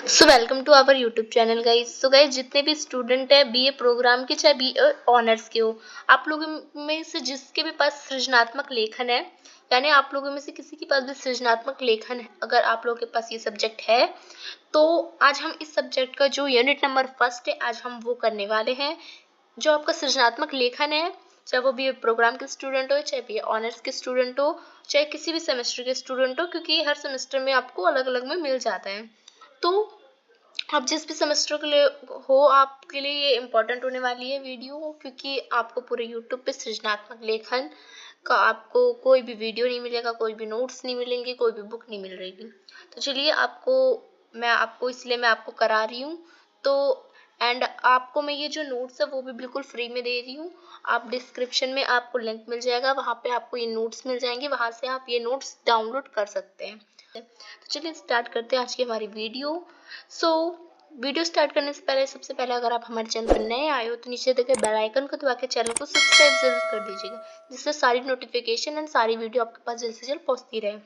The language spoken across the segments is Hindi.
So welcome to our YouTube channel guys. So guys, जितने भी स्टूडेंट है बीए प्रोग्राम के चाहे बीए ऑनर्स के हो, आप लोगों में से जिसके भी पास सृजनात्मक लेखन है, यानी आप लोगों में से किसी के पास भी सृजनात्मक लेखन है, अगर आप लोगों के पास ये सब्जेक्ट है तो आज हम इस सब्जेक्ट का जो यूनिट नंबर 1 है आज हम वो करने वाले हैं। जो आपका सृजनात्मक लेखन है, चाहे वो बीए प्रोग्राम के स्टूडेंट हो, चाहे बीए ऑनर्स के स्टूडेंट हो, चाहे किसी भी सेमेस्टर के स्टूडेंट हो, क्योंकि हर सेमेस्टर में आपको अलग अलग में मिल जाता है। तो आप जिस भी सेमेस्टर के लिए हो, आपके लिए ये इम्पोर्टेंट होने वाली है वीडियो, क्योंकि आपको पूरे यूट्यूब पे सृजनात्मक लेखन का आपको कोई भी वीडियो नहीं मिलेगा, कोई भी नोट्स नहीं मिलेंगे, कोई भी बुक नहीं मिल रही। तो चलिए मैं आपको करा रही हूँ। तो एंड आपको मैं ये जो नोट्स है वो भी बिल्कुल फ्री में दे रही हूँ। आप डिस्क्रिप्शन में आपको लिंक मिल जाएगा, वहाँ पे आपको ये नोट्स मिल जाएंगे, वहाँ से आप ये नोट्स डाउनलोड कर सकते हैं। तो चलिए स्टार्ट करते हैं आज की हमारी वीडियो। वीडियो स्टार्ट करने से सबसे पहले अगर आप हमारे चैनल पर नए आए हो तो नीचे देखे बेल आइकन को दबा के चैनल को सब्सक्राइब जरूर कर दीजिएगा, जिससे सारी नोटिफिकेशन एंड सारी वीडियो आपके पास जल्द से जल्द पहुंचती रहे।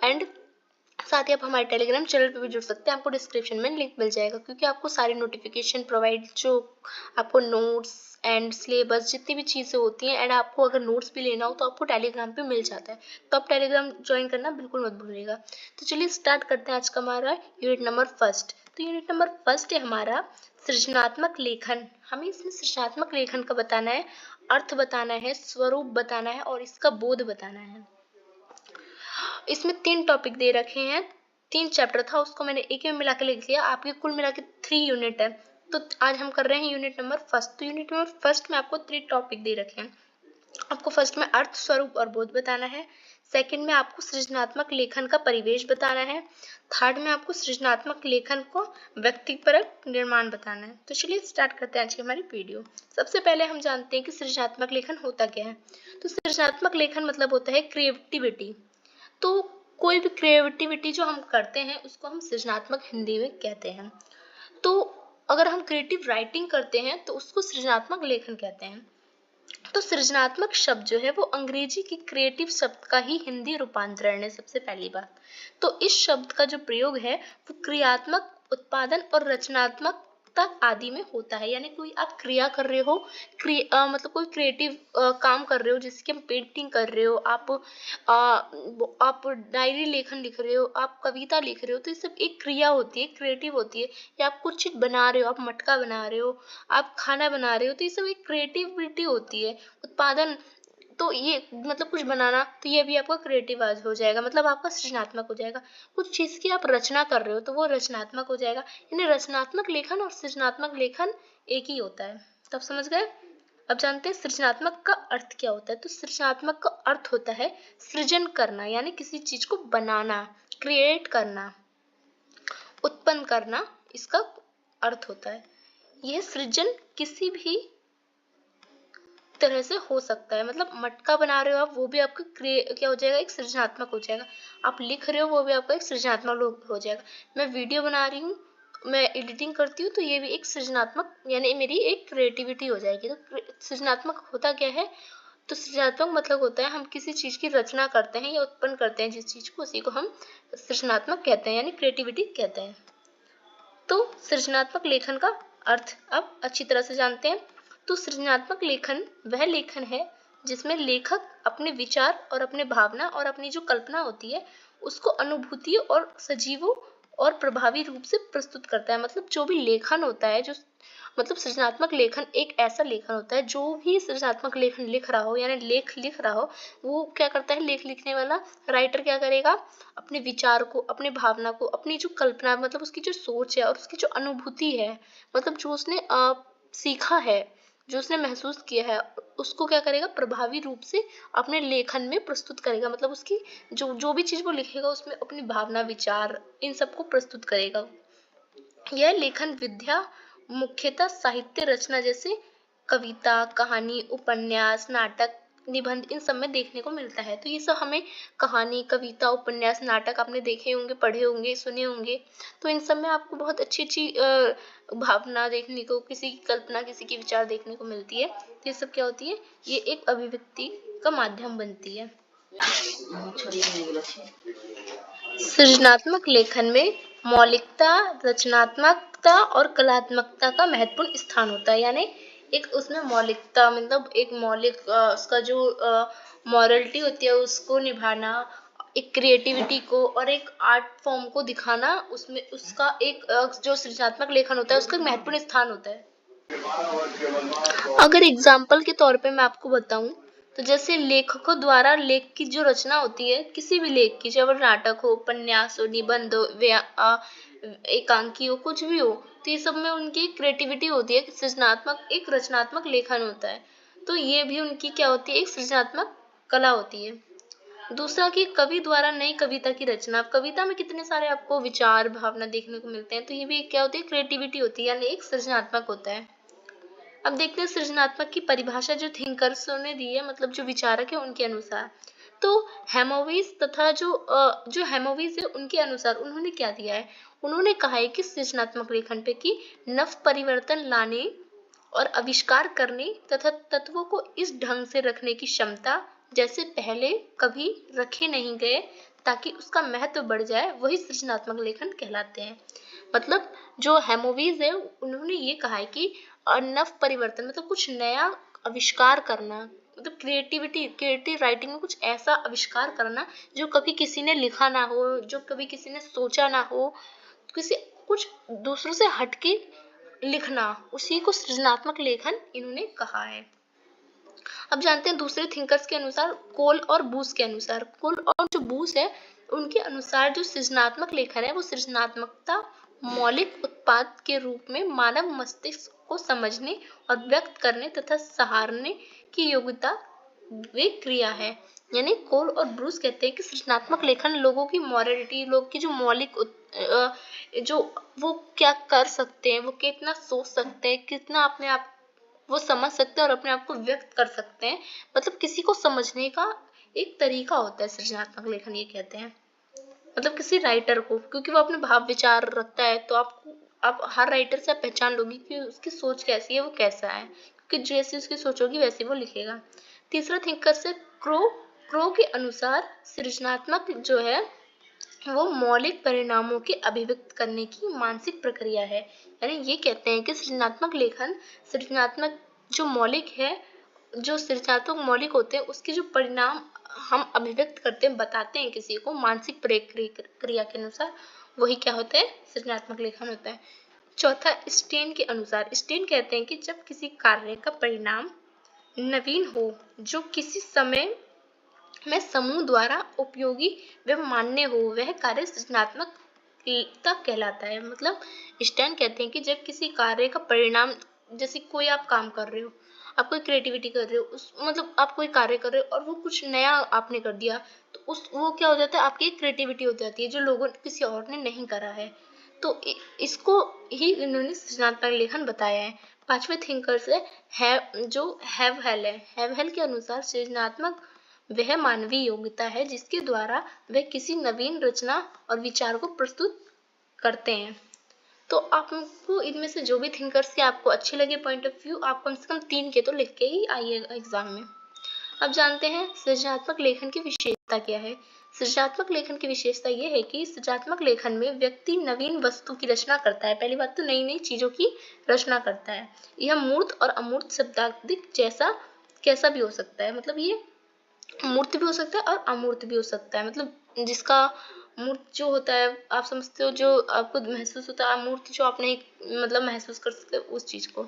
एंड साथ ही आप हमारे टेलीग्राम चैनल पर भी जुड़ सकते हैं, आपको डिस्क्रिप्शन में लिंक मिल जाएगा, क्योंकि आपको सारी नोटिफिकेशन प्रोवाइड, जो आपको नोट्स एंड सिलेबस जितनी भी चीज़ें होती हैं, एंड आपको अगर नोट्स भी लेना हो तो आपको टेलीग्राम पे मिल जाता है। तो आप टेलीग्राम ज्वाइन करना बिल्कुल मत भूलिएगा। तो चलिए स्टार्ट करते हैं आज का हमारा यूनिट नंबर 1। तो यूनिट नंबर 1 है हमारा सृजनात्मक लेखन। हमें इसमें सृजनात्मक लेखन का बताना है, अर्थ बताना है, स्वरूप बताना है और इसका बोध बताना है। इसमें 3 टॉपिक दे रखे हैं, 3 चैप्टर था, उसको मैंने एक में मिला के लिख लिया। आपके कुल मिला के 3 यूनिट है। तो आज हम कर रहे हैं यूनिट नंबर 1। तो यूनिट नंबर 1 में आपको 3 टॉपिक दे रखे हैं। आपको फर्स्ट में अर्थ, स्वरूप और बोध बताना है। सेकंड में आपको सृजनात्मक लेखन का परिवेश बताना है। थर्ड में आपको सृजनात्मक लेखन को व्यक्तिपरक निर्माण बताना है। तो चलिए स्टार्ट करते हैं आज की हमारी वीडियो। सबसे पहले हम जानते हैं कि सृजनात्मक लेखन होता क्या है। तो सृजनात्मक लेखन मतलब होता है क्रिएटिविटी। तो कोई भी क्रिएटिविटी जो हम करते हैं उसको हम सृजनात्मक हिंदी में कहते हैं। तो अगर हम क्रिएटिव राइटिंग करते हैं तो उसको सृजनात्मक लेखन कहते हैं। तो सृजनात्मक शब्द जो है वो अंग्रेजी की क्रिएटिव शब्द का ही हिंदी रूपांतरण है। सबसे पहली बात तो इस शब्द का जो प्रयोग है वो क्रियात्मक, उत्पादन और रचनात्मकता आदि में होता है। यानी कोई आप क्रिया कर रहे हो, मतलब कोई क्रिएटिव काम कर रहे हो, जैसे कि हम पेंटिंग कर रहे हो, आप डायरी लेखन लिख रहे हो, आप कविता लिख रहे हो, तो ये सब एक क्रिया होती है, क्रिएटिव होती है। या आप कुछ चीज बना रहे हो, आप मटका बना रहे हो, आप खाना बना रहे हो, तो ये सब एक क्रिएटिविटी होती है। उत्पादन, तो ये मतलब कुछ बनाना, तो ये भी आपका क्रिएटिव आज हो जाएगा, मतलब आपका सृजनात्मक हो जाएगा। कुछ चीज की आप रचना कर रहे हो तो वो रचनात्मक हो जाएगा। यानी रचनात्मक लेखन और सृजनात्मक लेखन एक ही होता है। तब समझ गए। अब जानते हैं सृजनात्मक का अर्थ क्या होता है। तो सृजनात्मक का अर्थ होता है सृजन करना, यानी किसी चीज को बनाना, क्रिएट करना, उत्पन्न करना, इसका अर्थ होता है। यह सृजन किसी भी तरह से हो सकता है। मतलब मटका बना रहे हो आप, वो भी आपका क्या हो जाएगा, एक सृजनात्मक हो जाएगा। आप लिख रहे हो, वो भी आपका एक सृजनात्मक हो जाएगा। मैं वीडियो बना रही हूँ, मैं एडिटिंग करती हूँ, तो ये भी एक सृजनात्मक, यानी मेरी एक क्रिएटिविटी हो जाएगी। तो सृजनात्मक होता क्या है। तो सृजनात्मक मतलब होता है हम किसी चीज की रचना करते हैं या उत्पन्न करते हैं जिस चीज को, उसी को हम सृजनात्मक कहते हैं, यानी क्रिएटिविटी कहते हैं। तो सृजनात्मक लेखन का अर्थ अब अच्छी तरह से जानते हैं। तो सृजनात्मक लेखन वह लेखन है जिसमें लेखक अपने विचार और अपने भावना और अपनी जो कल्पना होती है उसको अनुभूतियों और सजीवों और प्रभावी रूप से प्रस्तुत करता है। मतलब जो भी लेखन होता है, जो मतलब सृजनात्मक लेखन एक ऐसा लेखन होता है, जो भी सृजनात्मक लेखन लिख रहा हो, यानी लेख लिख रहा हो, वो क्या करता है, लेख लिखने वाला राइटर क्या करेगा, अपने विचार को, अपने भावना को, अपनी जो कल्पना, मतलब उसकी जो सोच है और उसकी जो अनुभूति है, मतलब जो उसने सीखा है, जो उसने महसूस किया है, उसको क्या करेगा, प्रभावी रूप से अपने लेखन में प्रस्तुत करेगा। मतलब उसकी जो भी चीज वो लिखेगा उसमें अपनी भावना, विचार, इन सबको प्रस्तुत करेगा। यह लेखन विद्या मुख्यतः साहित्य रचना जैसे कविता, कहानी, उपन्यास, नाटक, निबंध, इन सब में देखने को मिलता है। तो ये सब हमें कहानी, कविता, उपन्यास, नाटक आपने देखे होंगे, पढ़े होंगे, सुने होंगे। तो इन सब में आपको बहुत अच्छी अच्छी भावना देखने को, किसी की कल्पना, किसी की विचार देखने को मिलती है। तो ये सब क्या होती है, ये एक अभिव्यक्ति का माध्यम बनती है। सृजनात्मक लेखन में मौलिकता, रचनात्मकता और कलात्मकता का महत्वपूर्ण स्थान होता है। यानी एक उसमें मौलिकता मतलब एक मौलिक उसका जो मॉरलिटी होती है उसको निभाना, एक क्रिएटिविटी को और एक आर्ट फॉर्म को दिखाना, उसमें उसका एक जो सृजनात्मक लेखन होता है उसका महत्वपूर्ण स्थान होता है। अगर एग्जाम्पल के तौर पे मैं आपको बताऊं तो जैसे लेखकों द्वारा लेख की जो रचना होती है, किसी भी लेख की, चाहे वो नाटक हो, उपन्यास हो, निबंध हो, एकांकी हो, कुछ भी हो, तो ये सब में उनकी क्रिएटिविटी होती है, सृजनात्मक एक रचनात्मक लेखन होता है। तो ये भी उनकी क्या होती है, एक सृजनात्मक कला होती है। दूसरा कि कवि द्वारा नई कविता की रचना, कविता में कितने सारे आपको विचार भावना देखने को मिलते हैं, तो ये भी क्या होती है, क्रिएटिविटी होती है, यानी एक सृजनात्मक होता है। अब देखते हैं सृजनात्मक की परिभाषा जो थिंकर्स ने दी है, मतलब जो विचारक है उनके अनुसार। तो हेमोविज तथा जो हेमोविज है उनके अनुसार उन्होंने क्या दिया है, उन्होंने कहा है कि सृजनात्मक लेखन पे कि नव परिवर्तन लाने और आविष्कार करने तथा तत्वों को इस ढंग से रखने की क्षमता जैसे पहले कभी रखे नहीं गए ताकि उसका महत्व बढ़ जाए, वही सृजनात्मक लेखन कहलाते हैं। मतलब जो हेमोविज है उन्होंने ये कहा है कि नव परिवर्तन मतलब कुछ नया आविष्कार करना, मतलब क्रिएटिव राइटिंग में कुछ ऐसा आविष्कार करना जो कभी किसी ने लिखा ना हो, जो कभी किसी ने सोचा ना हो, किसी कुछ दूसरों से हटके लिखना, उसी को सृजनात्मक लेखन इन्होंने कहा है। अब जानते हैं दूसरे थिंकर्स के अनुसार, कोल और बूस के अनुसार। कोल और जो बूस है उनके अनुसार जो सृजनात्मक लेखन है वो सृजनात्मकता मौलिक उत्पाद के रूप में मानव मस्तिष्क को समझने और व्यक्त करने तथा सहारने की योग्यता वे क्रिया है। यानी कोल और ब्रूस कहते हैं कि सृजनात्मक लेखन लोगों की मॉरलिटी, लोग की जो मौलिक जो वो क्या कर सकते हैं, वो कितना सोच सकते हैं, कितना अपने आप वो समझ सकते हैं और अपने आप को व्यक्त कर सकते हैं, मतलब किसी को समझने का एक तरीका होता है सृजनात्मक लेखन, ये कहते हैं। मतलब किसी राइटर को, क्योंकि वो अपने भाव विचार रखता है, तो आप हर राइटर से आप पहचान लोगी कि उसकी सोच कैसी है, वो कैसा है, क्योंकि जैसी उसकी सोच होगी वैसे वो लिखेगा। तीसरा थिंकर से क्रो के अनुसार सृजनात्मक जो है वो मौलिक परिणामों के अभिव्यक्त करने की मानसिक प्रक्रिया है। यानी ये कहते हैं कि सृजनात्मक लेखन, सृजनात्मक जो मौलिक है, जो सृजनात्मक मौलिक होते हैं उसके जो परिणाम हम अभिव्यक्त करते हैं, बताते हैं किसी को मानसिक प्रक्रिया के अनुसार, वही क्या होता है, सृजनात्मक लेखन होता है। चौथा स्टेन के अनुसार, स्टेन कहते हैं कि जब किसी कार्य का परिणाम नवीन हो जो किसी समय में समूह द्वारा उपयोगी व मान्य हो, वह कार्य सृजनात्मकता कहलाता है। मतलब स्टैन कहते हैं कि जब किसी कार्य का परिणाम, जैसे कोई आप काम कर रहे हो, आप कोई क्रिएटिविटी कर रहे हो, उस मतलब आप कोई कार्य कर रहे हो और वो कुछ नया आपने कर दिया, तो उस वो क्या हो जाता है, आपकी एक क्रिएटिविटी हो जाती है जो लोगों किसी और ने नहीं करा है। तो इसको ही इन्होंने सृजनात्मक लेखन बताया है। पांचवें थिंकर्स है जो हैवहेल के अनुसार सृजनात्मक वह मानवीय योग्यता है जिसके द्वारा वे किसी नवीन रचना और विचार को प्रस्तुत करते हैं। तो आपको इनमें से जो भी थिंकर्स के आपको अच्छे लगे पॉइंट ऑफ व्यू, आप कम से कम 3 के तो लिख के ही आइएगा एग्जाम में। अब जानते हैं सृजनात्मक लेखन की विशेषता क्या है। सृजनात्मक लेखन की विशेषता यह है कि सृजनात्मक लेखन में व्यक्ति नवीन वस्तु की रचना करता है। पहली बात तो नई नई चीजों की रचना करता है। यह मूर्त और अमूर्त शब्दार्थिक जैसा कैसा भी हो सकता है, मतलब ये मूर्त भी हो सकता है और अमूर्त भी हो सकता है। मतलब जिसका मूर्त जो होता है आप समझते हो, जो आपको महसूस होता है, अमूर्त जो आपने मतलब महसूस कर सकते हो उस चीज को।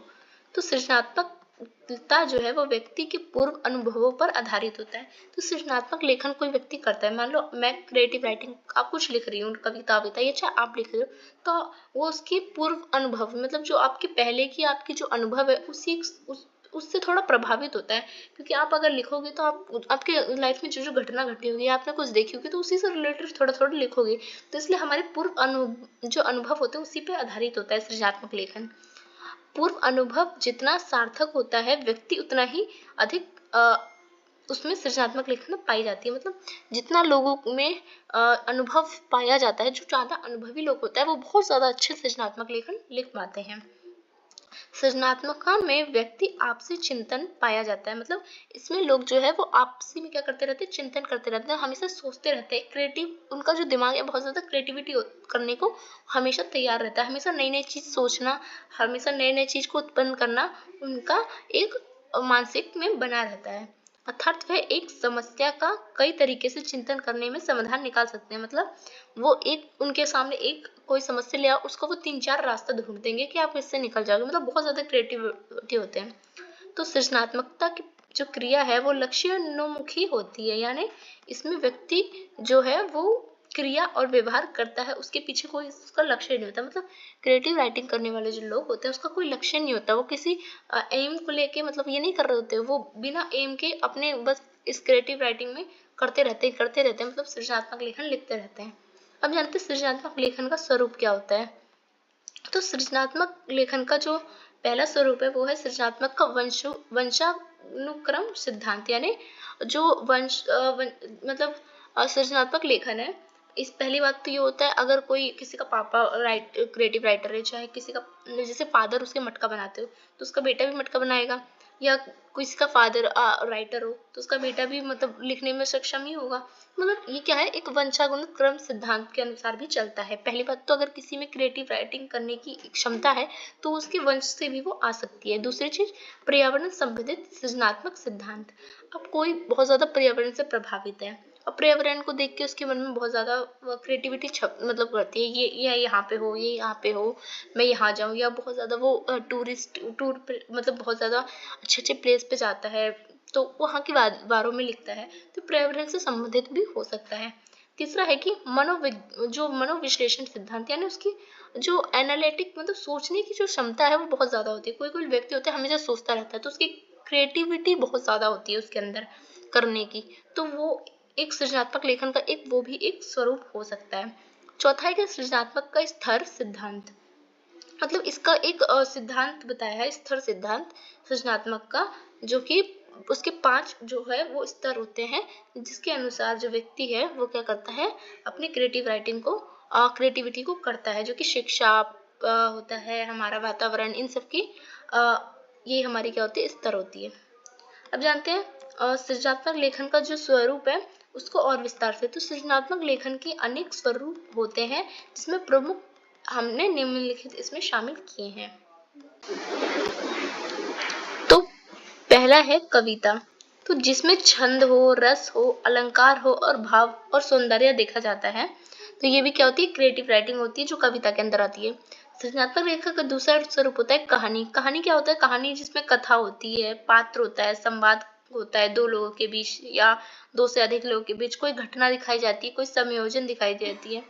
तो सृजनात्मकता जो है वो व्यक्ति के पूर्व अनुभवों पर आधारित होता है। तो सृजनात्मक लेखन कोई व्यक्ति करता है, मान लो मैं क्रिएटिव राइटिंग आप कुछ लिख रही हूँ, कविता या चाहे आप लिख रहे हो, तो वो उसके पूर्व अनुभव मतलब जो आपके पहले की आपकी जो अनुभव है उससे थोड़ा प्रभावित होता है। क्योंकि आप अगर लिखोगे तो आपके लाइफ में जो घटना घटी होगी, आपने कुछ देखी होगी, तो उसी से रिलेटेड थोड़ा थोड़ा लिखोगे। तो इसलिए हमारे जो अनुभव होते हैं उसी पे आधारित होता है सृजनात्मक लेखन। पूर्व अनुभव जितना सार्थक होता है, व्यक्ति उतना ही अधिक उसमें सृजनात्मक लेखन पाई जाती है। मतलब जितना लोगों में अनुभव पाया जाता है, जो ज्यादा अनुभवी लोग होता है वो बहुत ज्यादा अच्छे सृजनात्मक लेखन लिख पाते हैं। सृजनात्मकता में व्यक्ति आपसी चिंतन पाया जाता है। मतलब इसमें लोग जो है वो आपसी में क्या करते रहते हैं, चिंतन करते रहते हैं, हमेशा सोचते रहते हैं। क्रिएटिव उनका जो दिमाग है बहुत ज़्यादा क्रिएटिविटी करने को हमेशा तैयार रहता है, हमेशा नई नई चीज़ सोचना, हमेशा नई नई चीज़ को उत्पन्न करना उनका एक मानसिक में बना रहता है। अर्थात वह एक समस्या का कई तरीके से चिंतन करने में समाधान निकाल सकते हैं। मतलब वो एक उनके सामने एक कोई समस्या ले आओ, उसको वो 3-4 रास्ता ढूंढ देंगे कि आप इससे निकल जाओगे। मतलब बहुत ज़्यादा क्रिएटिविटी होते हैं। तो सृजनात्मकता की जो क्रिया है वो लक्ष्योन्मुखी होती है, यानी इसमें व्यक्ति जो है वो क्रिया और व्यवहार करता है, उसके पीछे कोई उसका लक्ष्य नहीं होता। मतलब क्रिएटिव राइटिंग करने वाले जो लोग होते हैं उसका कोई लक्ष्य नहीं होता, वो किसी एम को लेके मतलब ये नहीं कर रहे होते, वो बिना एम के अपने बस इस क्रिएटिव राइटिंग में करते रहते हैं, मतलब सृजनात्मक लेखन लिखते रहते हैं। अब जानते हैं सृजनात्मक लेखन का स्वरूप क्या होता है। तो सृजनात्मक लेखन का जो पहला स्वरूप है वो है सृजनात्मक का वंशानुक्रम सिद्धांत, यानी जो मतलब सृजनात्मक लेखन है। इस पहली बात तो ये होता है, अगर कोई किसी का पापा क्रिएटिव राइटर है, चाहे किसी का जैसे फादर उसके मटका बनाते हो तो उसका बेटा भी मटका बनाएगा, या किसी का फादर राइटर हो तो उसका बेटा भी मतलब लिखने में सक्षम ही होगा। मतलब ये क्या है, एक वंशानुक्रम क्रम सिद्धांत के अनुसार भी चलता है। पहली बात तो अगर किसी में क्रिएटिव राइटिंग करने की क्षमता है तो उसके वंश से भी वो आ सकती है। दूसरी चीज, पर्यावरण संबंधित सृजनात्मक सिद्धांत। अब कोई बहुत ज्यादा पर्यावरण से प्रभावित है, अब पर्यावरण को देख के उसके मन में बहुत ज्यादा क्रिएटिविटी मतलब करती है, ये यहाँ पे हो, ये यहाँ पे हो, मैं यहाँ जाऊँ, या बहुत ज्यादा वो टूर पे मतलब बहुत ज्यादा अच्छे अच्छे प्लेस पे जाता है तो वहाँ के बारे में लिखता है, तो पर्यावरण से संबंधित भी हो सकता है। तीसरा है कि जो मनोविश्लेषण सिद्धांत, यानी उसकी जो एनालिटिक मतलब सोचने की जो क्षमता है वो बहुत ज्यादा होती है। कोई कोई व्यक्ति होता है हमेशा सोचता रहता है, तो उसकी क्रिएटिविटी बहुत ज्यादा होती है उसके अंदर करने की, तो वो एक सृजनात्मक लेखन का एक वो भी एक स्वरूप हो सकता है। चौथा है कि सृजनात्मक का स्तर सिद्धांत, मतलब इसका एक सिद्धांत बताया है, स्तर सिद्धांत सृजनात्मक का, जो कि उसके 5 जो है वो स्तर होते हैं, जिसके अनुसार जो व्यक्ति है वो क्या करता है, अपनी क्रिएटिव राइटिंग को क्रिएटिविटी को करता है, जो कि शिक्षा होता है, हमारा वातावरण, इन सब की ये हमारी क्या होती है, स्तर होती है। अब जानते हैं सृजनात्मक लेखन का जो स्वरूप है उसको और विस्तार से। तो सृजनात्मक लेखन के अनेक स्वरूप होते हैं, जिसमें प्रमुख हमने निम्नलिखित इसमें शामिल किए हैं। तो पहला है कविता, तो जिसमें छंद हो, रस हो, अलंकार हो और भाव और सौंदर्य देखा जाता है। तो ये भी क्या होती है, क्रिएटिव राइटिंग होती है जो कविता के अंदर आती है। सृजनात्मक लेखन का दूसरा स्वरूप होता है कहानी। कहानी क्या होता है, कहानी जिसमें कथा होती है, पात्र होता है, संवाद होता है दो लोगों के बीच या दो से अधिक लोगों के बीच, कोई घटना दिखाई जाती है, कोई संयोजन दिखाई देती है।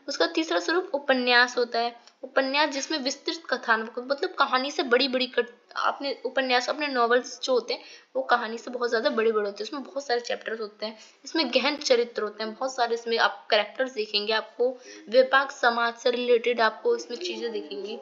उसका तीसरा स्वरूप उपन्यास होता है। उपन्यास जिसमें विस्तृत कथानक, मतलब कहानी से बड़ी बड़ी अपने उपन्यास, अपने नॉवेल्स जो होते हैं वो कहानी से बहुत ज्यादा बड़े बड़े होते हैं, इसमें बहुत सारे चैप्टर्स होते हैं, इसमें गहन चरित्र होते हैं, बहुत सारे इसमें आप कैरेक्टर्स देखेंगे, आपको व्यापक समाज से रिलेटेड आपको इसमें चीजें दिखेंगी।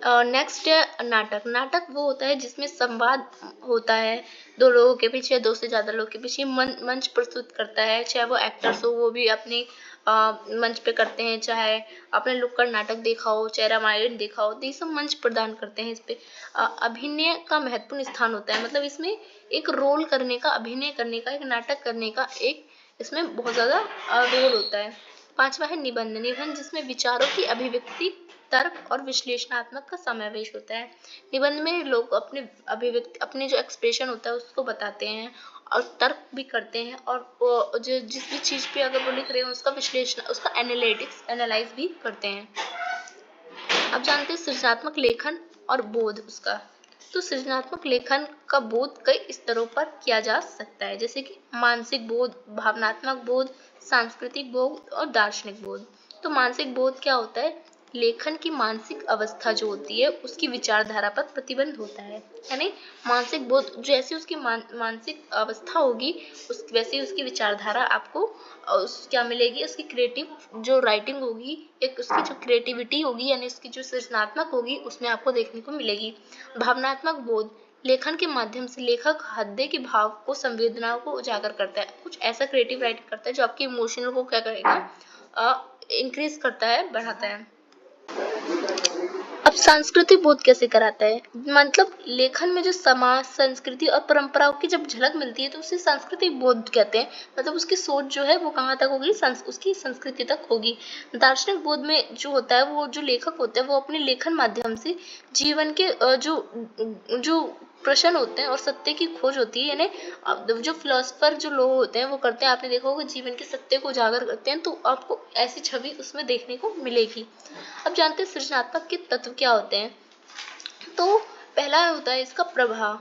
नेक्स्ट है नाटक। नाटक वो होता है जिसमें संवाद होता है दो लोगों के बीच या दो से ज्यादा लोगों के बीच, ये मंच प्रस्तुत करता है, चाहे वो एक्टर्स हो वो भी अपने मंच पे करते हैं, चाहे आपने नुक्कड़ नाटक देखा हो, चाहे रामायण देखा हो, तो ये सब मंच प्रदान करते हैं। इस पे अभिनय का महत्वपूर्ण स्थान होता है, मतलब इसमें एक रोल करने का, अभिनय करने का, एक नाटक करने का एक इसमें बहुत ज्यादा रोल होता है। पांचवा है निबंध। निबंध जिसमें विचारों की अभिव्यक्ति, तर्क और विश्लेषणात्मक का समावेश होता है। निबंध में लोग अपने अभिव्यक्ति, अपने जो एक्सप्रेशन होता है उसको बताते हैं और तर्क भी करते हैं, और जो जिस भी चीज पे अगर वो लिख रहे हैं उसका विश्लेषण, उसका एनालाइज भी करते हैं। अब जानते हैं सृजनात्मक लेखन और बोध उसका। तो सृजनात्मक लेखन का बोध कई स्तरों पर किया जा सकता है, जैसे कि मानसिक बोध, भावनात्मक बोध, सांस्कृतिक बोध और दार्शनिक बोध। तो मानसिक बोध क्या होता है, लेखन की मानसिक अवस्था जो होती है उसकी विचारधारा पर प्रतिबंध होता है, यानी मानसिक बोध जैसी उसकी मानसिक अवस्था होगी वैसे ही उसकी विचारधारा आपको क्या मिलेगी, उसकी क्रिएटिव जो राइटिंग होगी, एक उसकी जो क्रिएटिविटी होगी, यानी उसकी जो सृजनात्मक होगी उसमें आपको देखने को मिलेगी। भावनात्मक बोध, लेखन के माध्यम से लेखक हृदय के भाव को, संवेदनाओं को उजागर करता है, कुछ ऐसा क्रिएटिव राइटिंग करता है जो आपके इमोशनल को क्या करेगा, इंक्रीज करता है, बढ़ाता है। अब सांस्कृतिक बोध कैसे कराता है, मतलब लेखन में जो समाज, संस्कृति और परंपराओं की जब झलक मिलती है तो उसे सांस्कृतिक बोध कहते हैं। मतलब उसकी सोच जो है वो कहाँ तक होगी, उसकी संस्कृति तक होगी। दार्शनिक बोध में जो होता है, वो जो लेखक होते हैं वो अपने लेखन माध्यम से जीवन के जो प्रश्न होते हैं और सत्य की खोज होती है, यानी जो फिलोसफर जो लोग होते हैं वो करते हैं, आपने देखा होगा जीवन के सत्य को उजागर करते हैं, तो आपको ऐसी छवि उसमें देखने को मिलेगी। अब जानते हैं सृजनात्मक के तत्व क्या होते हैं। तो पहला होता है इसका प्रभाव,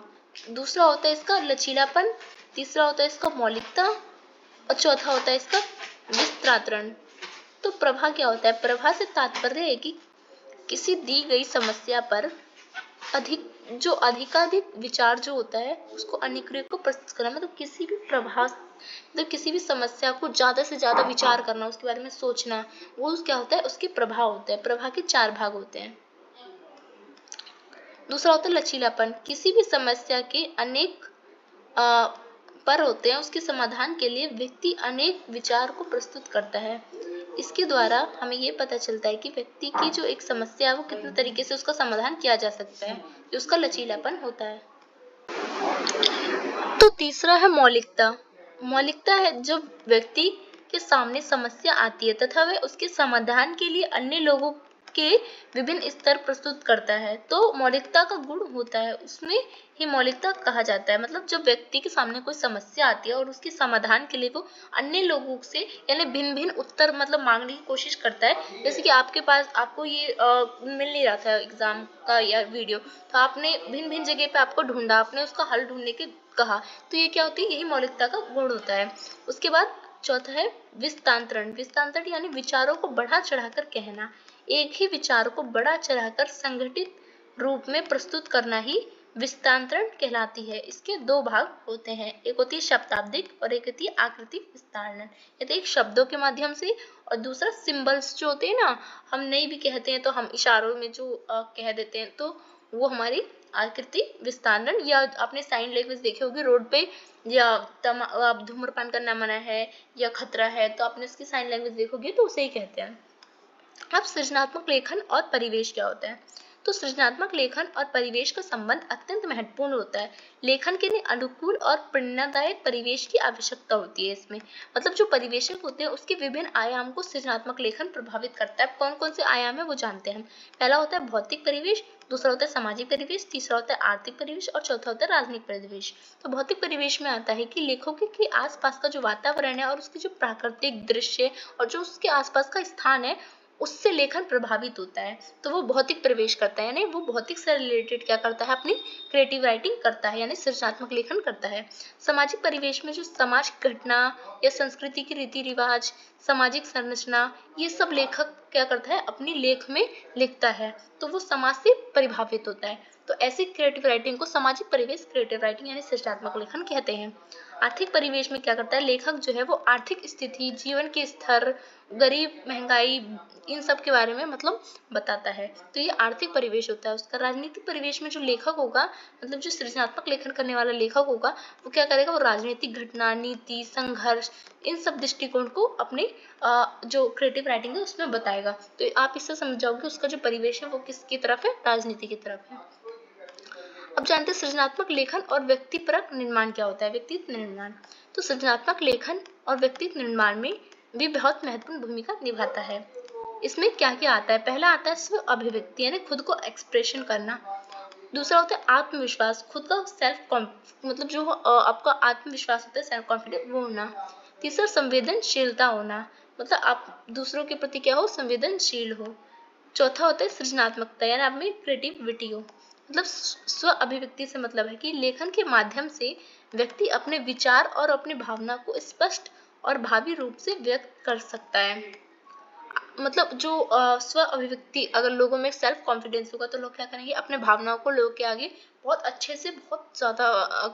दूसरा होता है इसका लचीलापन, तीसरा होता है इसका मौलिकता और चौथा होता है इसका विस्तारण। तो प्रभा क्या होता है, प्रभा से तात्पर्य है कि किसी दी गई समस्या पर अधिकाधिक विचार जो होता है उसको अनुक्रिया को प्रस्तुत करना, मतलब किसी भी प्रभाव, मतलब किसी भी समस्या को ज्यादा से ज्यादा विचार करना, उसके बारे में सोचना, वो क्या होता है, उसके प्रभाव होते हैं। प्रभाव के 4 भाग होते हैं। दूसरा होता है लचीलापन, किसी भी समस्या के अनेक पर होते हैं, उसके समाधान के लिए व्यक्ति अनेक विचार को प्रस्तुत करता है। इसके द्वारा हमें ये पता चलता है कि व्यक्ति की जो एक समस्या है वो कितने तरीके से उसका समाधान किया जा सकता है, जो उसका लचीलापन होता है। तो तीसरा है मौलिकता। मौलिकता है जब व्यक्ति के सामने समस्या आती है तथा वह उसके समाधान के लिए अन्य लोगों के विभिन्न स्तर प्रस्तुत करता है, तो मौलिकता का गुण होता है, उसमें ही मौलिकता कहा जाता है। मतलब जब व्यक्ति के सामने कोई समस्या आती है और उसके समाधान के लिए वो अन्य लोगों से यानी भिन्न भिन्न उत्तर मतलब मांगने की कोशिश करता है। जैसे कि आपके पास आपको ये मिल नहीं रहा था एग्जाम का या वीडियो, तो आपने भिन्न भिन्न जगह पे आपको ढूंढा, आपने उसका हल ढूंढने के कहा, तो ये क्या होती है, यही मौलिकता का गुण होता है। उसके बाद चौथा है विस्तांतरण। विस्तांतरण यानी विचारों को बढ़ा चढ़ाकर कहना, एक ही विचार को बढ़ा चढ़ाकर संगठित रूप में प्रस्तुत करना ही विस्तांतरण कहलाती है। इसके 2 भाग होते हैं, एक होती है शब्दाब्दिक और एक होती है आकृति विस्तारण। यदि एक शब्दों के माध्यम से और दूसरा सिंबल्स जो होते हैं ना, हम नहीं भी कहते हैं तो हम इशारों में जो कह देते हैं, तो वो हमारी आकृति विस्तारण। या आपने साइन लैंग्वेज देखी होगी रोड पे, या आप धूम्रपान करना मना है या खतरा है, तो आपने उसकी साइन लैंग्वेज देखोगे तो उसे ही कहते हैं। अब सृजनात्मक लेखन और परिवेश क्या होता है। तो सृजनात्मक लेखन और परिवेश का संबंध अत्यंत महत्वपूर्ण होता है। लेखन के लिए अनुकूल और प्रेरणादायक परिवेश की आवश्यकता होती है। इसमें मतलब जो परिवेशक होते हैं उसके विभिन्न आयाम को सृजनात्मक लेखन प्रभावित करता है। कौन कौन से आयाम है वो जानते हैं हम। पहला होता है भौतिक परिवेश, दूसरा होता है सामाजिक परिवेश, तीसरा होता है आर्थिक परिवेश और चौथा होता है राजनीतिक परिवेश। तो भौतिक परिवेश में आता है कि लेखकों के आसपास का जो वातावरण है और उसके जो प्राकृतिक दृश्य और जो उसके आसपास का स्थान है उससे लेखन प्रभावित होता है, तो वो भौतिक प्रवेश करता है, यानी वो भौतिक से रिलेटेड क्या करता है, अपनी क्रिएटिव राइटिंग करता है, यानी सृजनात्मक लेखन करता है। सामाजिक परिवेश में जो समाज घटना या संस्कृति के रीति रिवाज, सामाजिक संरचना, ये सब लेखक क्या करता है, अपनी लेख में लिखता है, तो वो समाज से प्रभावित होता है। तो ऐसी क्रिएटिव राइटिंग को सामाजिक परिवेश क्रिएटिव राइटिंग यानी सृजनात्मक लेखन कहते हैं। आर्थिक परिवेश में क्या करता है, लेखक जो है वो आर्थिक स्थिति, जीवन के स्तर, गरीब, महंगाई, इन सब के बारे में मतलब बताता है, तो ये आर्थिक परिवेश होता है उसका। राजनीतिक परिवेश में जो लेखक होगा, मतलब जो सृजनात्मक लेखन करने वाला लेखक होगा, वो क्या करेगा, वो राजनीतिक घटना, नीति, संघर्ष, इन सब दृष्टिकोण को अपने जो क्रिएटिव राइटिंग है उसमें बताएगा। तो आप इससे समझ जाओगे उसका जो परिवेश है वो किसकी तरफ है, राजनीति की तरफ है। अब जानते हैं सृजनात्मक लेखन और व्यक्तिपरक निर्माण क्या होता है। व्यक्तित्व निर्माण, तो सृजनात्मक लेखन और व्यक्तित्व निर्माण में भी बहुत महत्वपूर्ण भूमिका निभाता है। इसमें क्या क्या आता है, पहला आता है स्व अभिव्यक्ति यानी खुद को एक्सप्रेशन करना, दूसरा होता है आत्मविश्वास, खुद का सेल्फ मतलब जो आपका आत्मविश्वास होता है, सेल्फ कॉन्फिडेंस वो होना, तीसरा संवेदनशीलता होना, मतलब आप दूसरों के प्रति क्या हो, संवेदनशील हो, चौथा होता है सृजनात्मकता यानी आप में क्रिएटिविटी हो। मतलब स्व अभिव्यक्ति से मतलब है कि लेखन के माध्यम से व्यक्ति अपने विचार और अपनी भावना को स्पष्ट और भावी रूप से व्यक्त कर सकता है। मतलब जो स्व अभिव्यक्ति, अगर लोगों में सेल्फ कॉन्फिडेंस होगा तो लोग क्या करेंगे, अपने भावनाओं को लोगों के आगे बहुत अच्छे से, बहुत ज़्यादा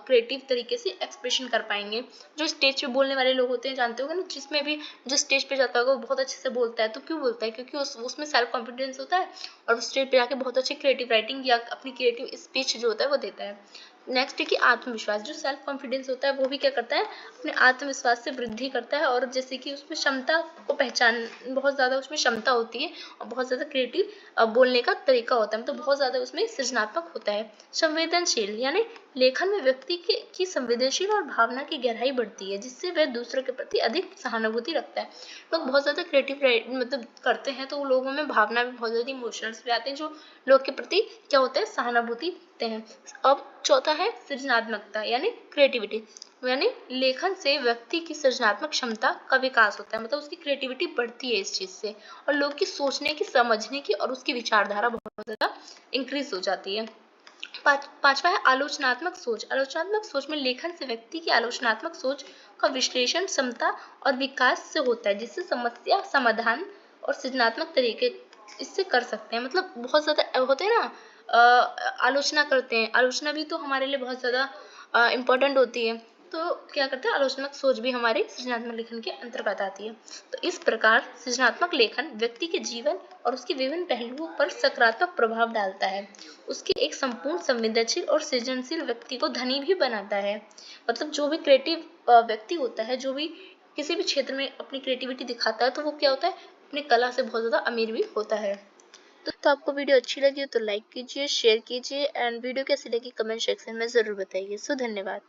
क्रिएटिव तरीके से एक्सप्रेशन कर पाएंगे। जो स्टेज पे बोलने वाले लोग होते हैं, जानते होंगे ना, जिसमें भी जो स्टेज पे जाता होगा वो बहुत अच्छे से बोलता है। तो क्यों बोलता है? क्योंकि उसमें सेल्फ कॉन्फिडेंस होता है और स्टेज पे जाके बहुत अच्छी क्रिएटिव राइटिंग या अपनी क्रिएटिव स्पीच जो होता है वो देता है। नेक्स्ट है कि आत्मविश्वास। जो सेल्फ कॉन्फिडेंस होता है वो भी क्या करता है, अपने आत्मविश्वास से वृद्धि करता है, और जैसे कि उसमें क्षमता को पहचान, बहुत ज़्यादा उसमें क्षमता होती है और बहुत ज़्यादा क्रिएटिव बोलने का तरीका होता है, मतलब बहुत ज़्यादा उसमें सृजनात्मक होता है। संवेदनशील, यानी लेखन में व्यक्ति की संवेदनशील और भावना की गहराई बढ़ती है, जिससे वह दूसरों के प्रति अधिक सहानुभूति रखता है। लोग बहुत ज़्यादा क्रिएटिव मतलब करते हैं तो लोगों में भावना भी बहुत ज़्यादा, इमोशंस भी आते हैं जो लोग के प्रति क्या होते हैं, सहानुभूति देते हैं। अब चौथा है सृजनात्मकता यानी क्रिएटिविटी, यानी लेखन से व्यक्ति की सृजनात्मक क्षमता का विकास होता है, मतलब उसकी क्रिएटिविटी बढ़ती है इस चीज से, और लोग की सोचने की, समझने की और उसकी विचारधारा बहुत ज्यादा इंक्रीज हो जाती है। पांचवा है आलोचनात्मक सोच। आलोचनात्मक सोच में लेखन से व्यक्ति की आलोचनात्मक सोच का विश्लेषण क्षमता और विकास से होता है, जिससे समस्या समाधान और सृजनात्मक तरीके इससे कर सकते हैं। मतलब बहुत ज्यादा होते हैं ना, आलोचना करते हैं, आलोचना भी तो हमारे लिए बहुत ज्यादा इम्पोर्टेंट होती है। तो क्या करते हैं, आलोचनात्मक सोच भी हमारे सृजनात्मक लेखन के अंतर्गत आती है। तो इस प्रकार सृजनात्मक लेखन व्यक्ति के जीवन और उसके विभिन्न पहलुओं पर सकारात्मक प्रभाव डालता है, उसके एक संपूर्ण संवेदनशील और सृजनशील व्यक्ति को धनी भी बनाता है। मतलब जो भी क्रिएटिव व्यक्ति होता है, जो भी किसी भी क्षेत्र में अपनी क्रिएटिविटी दिखाता है, तो वो क्या होता है, अपनी कला से बहुत ज्यादा अमीर भी होता है। तो आपको वीडियो अच्छी लगी हो तो लाइक कीजिए, शेयर कीजिए, एंड वीडियो कैसी लगी कमेंट सेक्शन में जरूर बताइए। सो धन्यवाद।